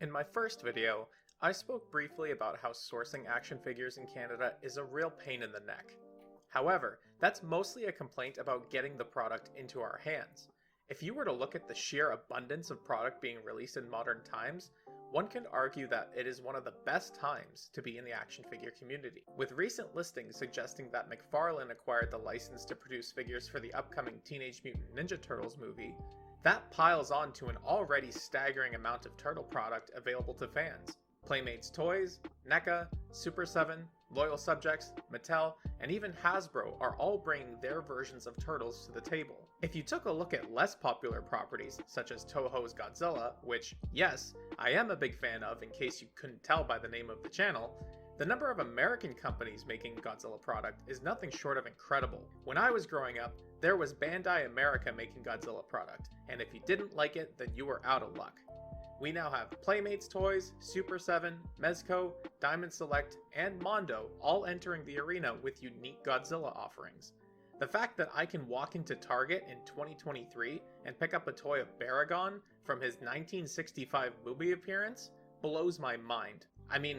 In my first video, I spoke briefly about how sourcing action figures in Canada is a real pain in the neck. However, that's mostly a complaint about getting the product into our hands. If you were to look at the sheer abundance of product being released in modern times, one can argue that it is one of the best times to be in the action figure community. With recent listings suggesting that McFarlane acquired the license to produce figures for the upcoming Teenage Mutant Ninja Turtles movie, that piles on to an already staggering amount of turtle product available to fans. Playmates Toys, NECA, Super 7, Loyal Subjects, Mattel, and even Hasbro are all bringing their versions of Turtles to the table. If you took a look at less popular properties, such as Toho's Godzilla, which, yes, I am a big fan of in case you couldn't tell by the name of the channel, the number of American companies making Godzilla product is nothing short of incredible. When I was growing up, there was Bandai America making Godzilla product, and if you didn't like it, then you were out of luck. We now have Playmates Toys, Super 7, Mezco, Diamond Select, and Mondo all entering the arena with unique Godzilla offerings. The fact that I can walk into Target in 2023 and pick up a toy of Baragon from his 1965 movie appearance blows my mind. I mean,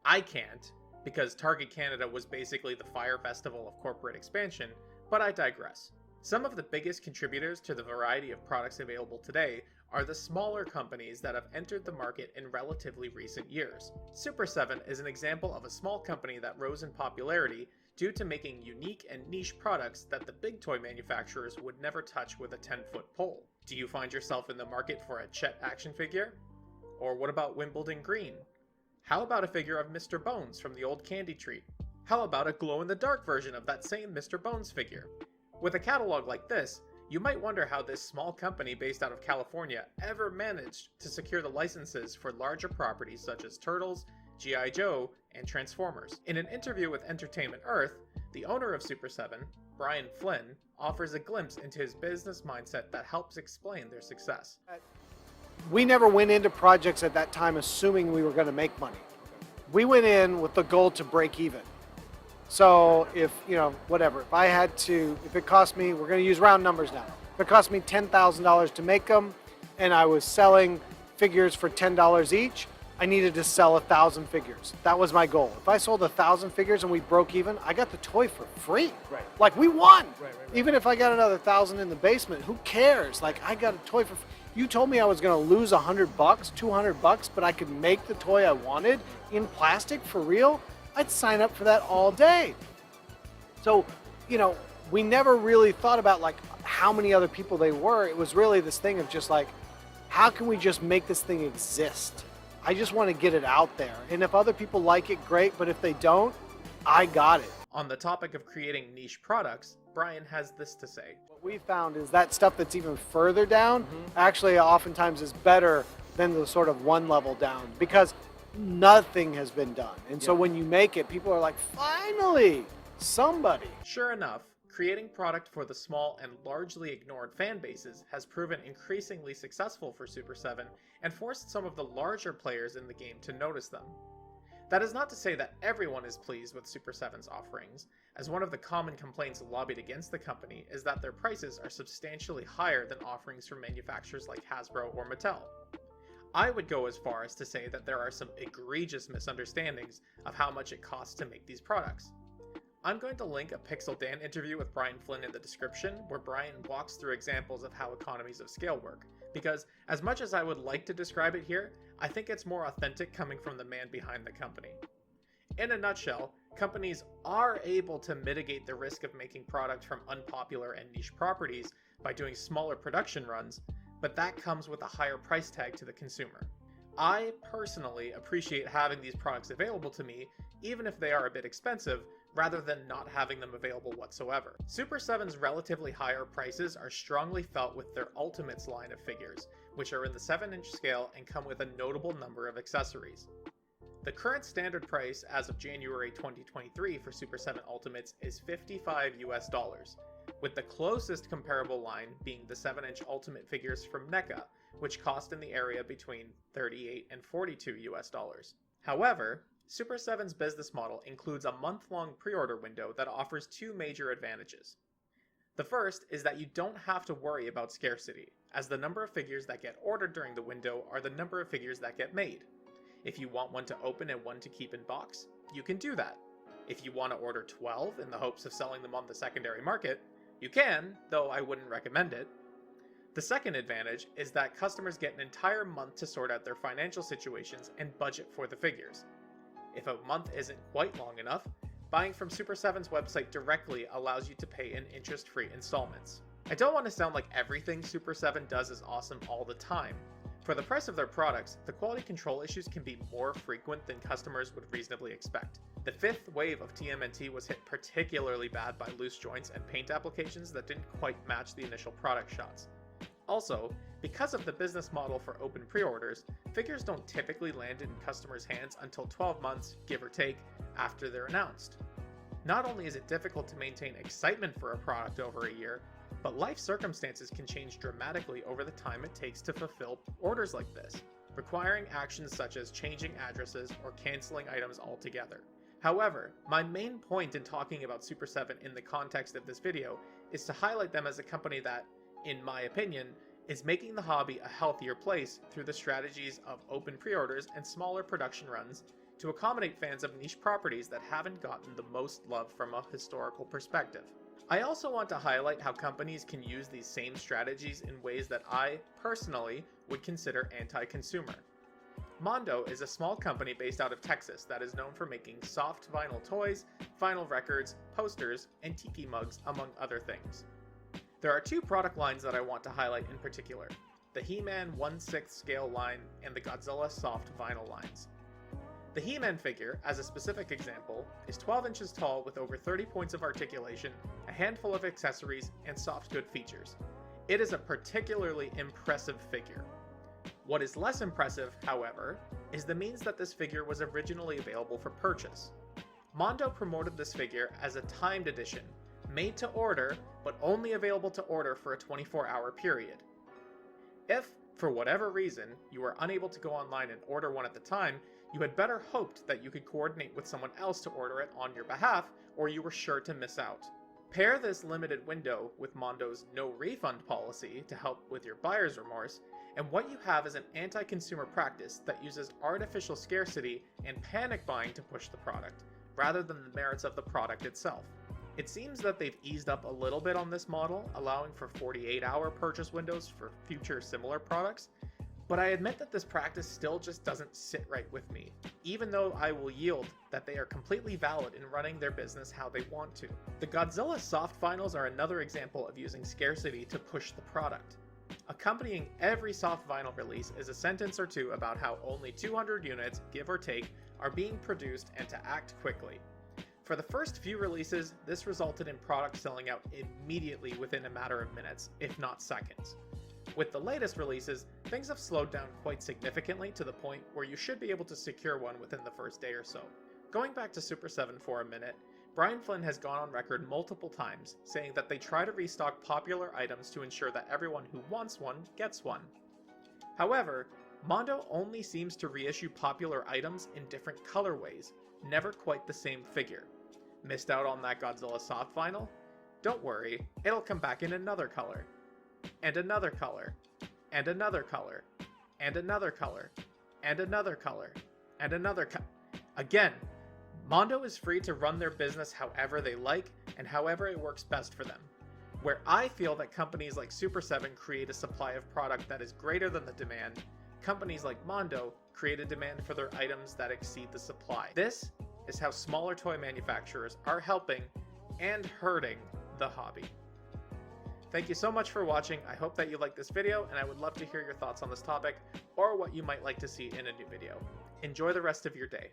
I can't, because Target Canada was basically the Fire Festival of corporate expansion, but I digress. Some of the biggest contributors to the variety of products available today are the smaller companies that have entered the market in relatively recent years. Super 7 is an example of a small company that rose in popularity due to making unique and niche products that the big toy manufacturers would never touch with a 10-foot pole. Do you find yourself in the market for a Chet action figure? Or what about Wimbledon Green? How about a figure of Mr. Bones from the old candy treat? How about a glow-in-the-dark version of that same Mr. Bones figure? With a catalog like this, you might wonder how this small company based out of California ever managed to secure the licenses for larger properties such as Turtles, G.I. Joe, and Transformers. In an interview with Entertainment Earth, the owner of Super 7, Brian Flynn, offers a glimpse into his business mindset that helps explain their success. We never went into projects at that time assuming we were going to make money. We went in with the goal to break even. So if, if it cost me, we're going to use round numbers now. If it cost me $10,000 to make them and I was selling figures for $10 each, I needed to sell 1,000 figures. That was my goal. If I sold 1,000 figures and we broke even, I got the toy for free. Right. Like we won. Right. Even if I got another 1,000 in the basement, who cares? Like I got a toy for free. You told me I was going to lose $100, $200, but I could make the toy I wanted in plastic for real. I'd sign up for that all day. So, we never really thought about like how many other people they were. It was really this thing of just like, how can we just make this thing exist? I just want to get it out there. And if other people like it, great. But if they don't, I got it. On the topic of creating niche products, Brian has this to say. What we found is that stuff that's even further down actually oftentimes is better than the sort of one level down because nothing has been done. And so when you make it, people are like, finally, somebody. Sure enough, creating product for the small and largely ignored fan bases has proven increasingly successful for Super 7 and forced some of the larger players in the game to notice them. That is not to say that everyone is pleased with Super 7's offerings, as one of the common complaints lobbied against the company is that their prices are substantially higher than offerings from manufacturers like Hasbro or Mattel. I would go as far as to say that there are some egregious misunderstandings of how much it costs to make these products. I'm going to link a Pixel Dan interview with Brian Flynn in the description where Brian walks through examples of how economies of scale work, because as much as I would like to describe it here, I think it's more authentic coming from the man behind the company. In a nutshell, companies are able to mitigate the risk of making product from unpopular and niche properties by doing smaller production runs, but that comes with a higher price tag to the consumer. I personally appreciate having these products available to me, even if they are a bit expensive, rather than not having them available whatsoever. Super 7's relatively higher prices are strongly felt with their Ultimates line of figures, which are in the 7-inch scale and come with a notable number of accessories. The current standard price as of January 2023 for Super 7 Ultimates is $55 US, with the closest comparable line being the 7-inch Ultimate figures from NECA, which cost in the area between $38 and $42 US. However, Super 7's business model includes a month-long pre-order window that offers two major advantages. The first is that you don't have to worry about scarcity, as the number of figures that get ordered during the window are the number of figures that get made. If you want one to open and one to keep in box, you can do that. If you want to order 12 in the hopes of selling them on the secondary market, you can, though I wouldn't recommend it. The second advantage is that customers get an entire month to sort out their financial situations and budget for the figures. If a month isn't quite long enough, buying from Super 7's website directly allows you to pay in interest-free installments. I don't want to sound like everything Super 7 does is awesome all the time. For the price of their products, the quality control issues can be more frequent than customers would reasonably expect. The fifth wave of TMNT was hit particularly bad by loose joints and paint applications that didn't quite match the initial product shots. Also, because of the business model for open pre-orders, figures don't typically land in customers' hands until 12 months, give or take, after they're announced. Not only is it difficult to maintain excitement for a product over a year, but life circumstances can change dramatically over the time it takes to fulfill orders like this, requiring actions such as changing addresses or canceling items altogether. However, my main point in talking about Super 7 in the context of this video is to highlight them as a company that, in my opinion, is making the hobby a healthier place through the strategies of open pre-orders and smaller production runs to accommodate fans of niche properties that haven't gotten the most love from a historical perspective. I also want to highlight how companies can use these same strategies in ways that I, personally, would consider anti-consumer. Mondo is a small company based out of Texas that is known for making soft vinyl toys, vinyl records, posters, and tiki mugs, among other things. There are two product lines that I want to highlight in particular: the He-Man 1/6 scale line and the Godzilla soft vinyl lines. The He-Man figure, as a specific example, is 12 inches tall with over 30 points of articulation, a handful of accessories, and soft good features. It is a particularly impressive figure. What is less impressive, however, is the means that this figure was originally available for purchase. Mondo promoted this figure as a timed edition, made to order, but only available to order for a 24-hour period. If, for whatever reason, you were unable to go online and order one at the time, you had better hoped that you could coordinate with someone else to order it on your behalf, or you were sure to miss out. Pair this limited window with Mondo's no refund policy to help with your buyer's remorse, and what you have is an anti-consumer practice that uses artificial scarcity and panic buying to push the product, rather than the merits of the product itself. It seems that they've eased up a little bit on this model, allowing for 48-hour purchase windows for future similar products, but I admit that this practice still just doesn't sit right with me, even though I will yield that they are completely valid in running their business how they want to. The Godzilla soft vinyls are another example of using scarcity to push the product. Accompanying every soft vinyl release is a sentence or two about how only 200 units, give or take, are being produced and to act quickly. For the first few releases, this resulted in products selling out immediately within a matter of minutes, if not seconds. With the latest releases, things have slowed down quite significantly to the point where you should be able to secure one within the first day or so. Going back to Super 7 for a minute, Brian Flynn has gone on record multiple times saying that they try to restock popular items to ensure that everyone who wants one gets one. However, Mondo only seems to reissue popular items in different colorways, never quite the same figure. Missed out on that Godzilla soft vinyl? Don't worry, it'll come back in another color. And another color. And another color. And another color. And another color. And another Again, Mondo is free to run their business however they like and however it works best for them. Where I feel that companies like Super 7 create a supply of product that is greater than the demand, companies like Mondo create a demand for their items that exceed the supply. This is how smaller toy manufacturers are helping and hurting the hobby. Thank you so much for watching. I hope that you liked this video, and I would love to hear your thoughts on this topic or what you might like to see in a new video. Enjoy the rest of your day.